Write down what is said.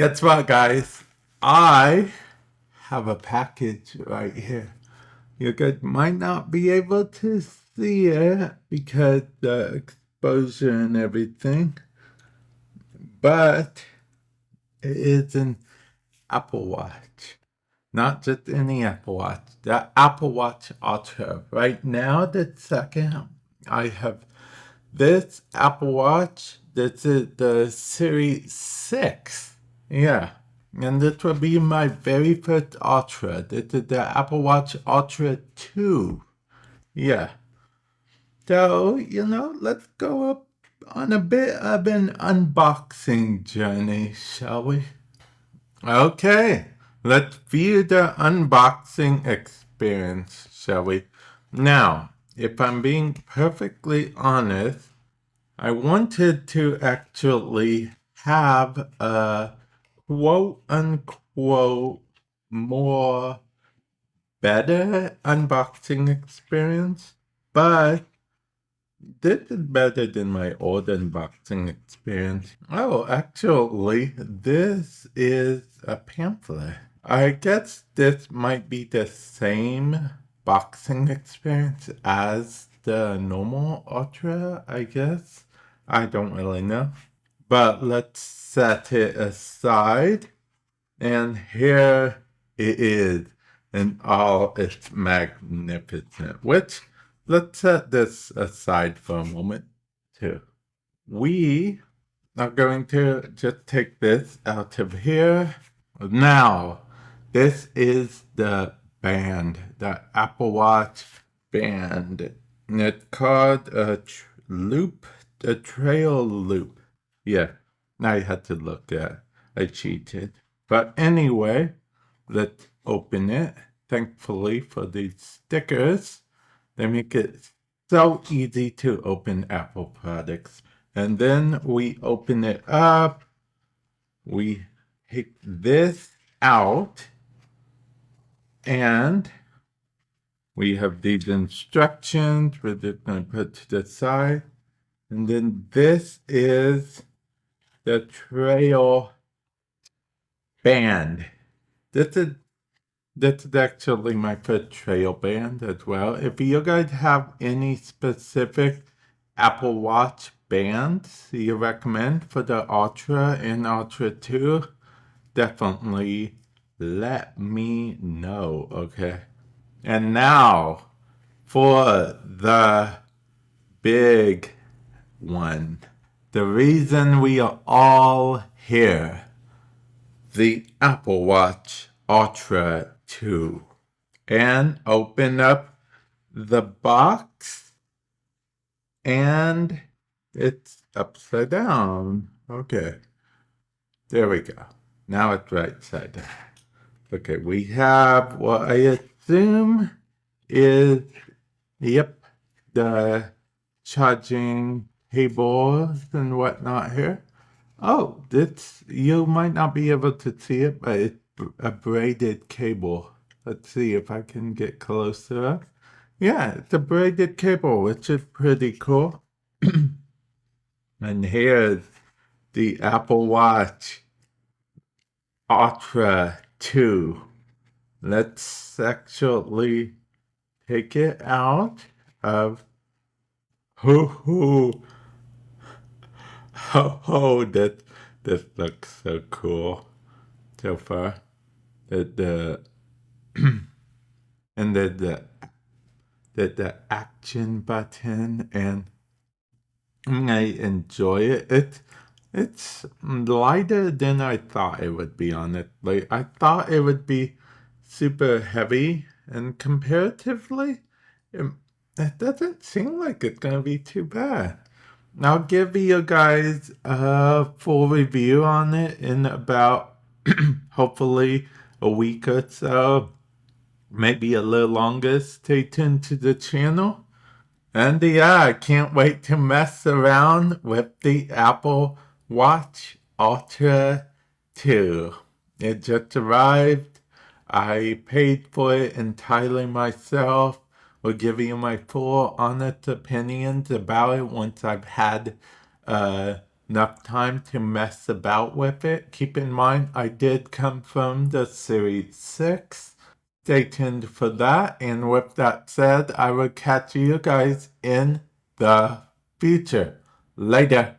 Guess what, guys? I have a package right here. You guys might not be able to see it because the exposure and everything, but it is an Apple Watch. Not just any Apple Watch, the Apple Watch Ultra. Right now, the second, I have this Apple Watch. This is the Series 6. Yeah. And this will be my very first Ultra. This is the Apple Watch Ultra 2. Yeah. So, let's go up on a bit of an unboxing journey, shall we? Okay. Let's view the unboxing experience, shall we? Now, if I'm being perfectly honest, I wanted to actually have a quote unquote more better unboxing experience, but this is better than my old unboxing experience. Oh, actually, this is a pamphlet. I guess this might be the same boxing experience as the normal Ultra, I guess. I don't really know. But let's set it aside. And here it is in all its magnificence. Which, let's set this aside for a moment, too. We are going to just take this out of here. Now, this is the band, the Apple Watch band. And it's called a loop, a trail loop. Yeah, I had to look at. I cheated. But anyway, let's open it. Thankfully for these stickers, they make it so easy to open Apple products. And then we open it up. We take this out. And we have these instructions we're just going to put to the side. And then this is the trail band. This is actually my first trail band as well. If you guys have any specific Apple Watch bands you recommend for the Ultra and Ultra 2, definitely let me know, okay? And now for the big one. The reason we are all here. The Apple Watch Ultra 2. And open up the box. And it's upside down. Okay. There we go. Now it's right side down. Okay, we have what I assume is, the charging cables and whatnot here. Oh, this, you might not be able to see it, but it's a braided cable. Let's see if I can get closer. Yeah, it's a braided cable, which is pretty cool. And here's the Apple Watch Ultra 2. Let's actually take it out of... Oh, this looks so cool so far. The and the action button, and I enjoy it. It's lighter than I thought it would be, honestly. I thought it would be super heavy, and comparatively, it doesn't seem like it's gonna be too bad. I'll give you guys a full review on it in about hopefully a week or so, maybe a little longer. Stay tuned to the channel. And yeah, I can't wait to mess around with the Apple Watch Ultra 2. It just arrived. I paid for it entirely myself. Will give you my full honest opinions about it once I've had enough time to mess about with it. Keep in mind, I did confirm the Series 6. Stay tuned for that. And with that said, I will catch you guys in the future. Later.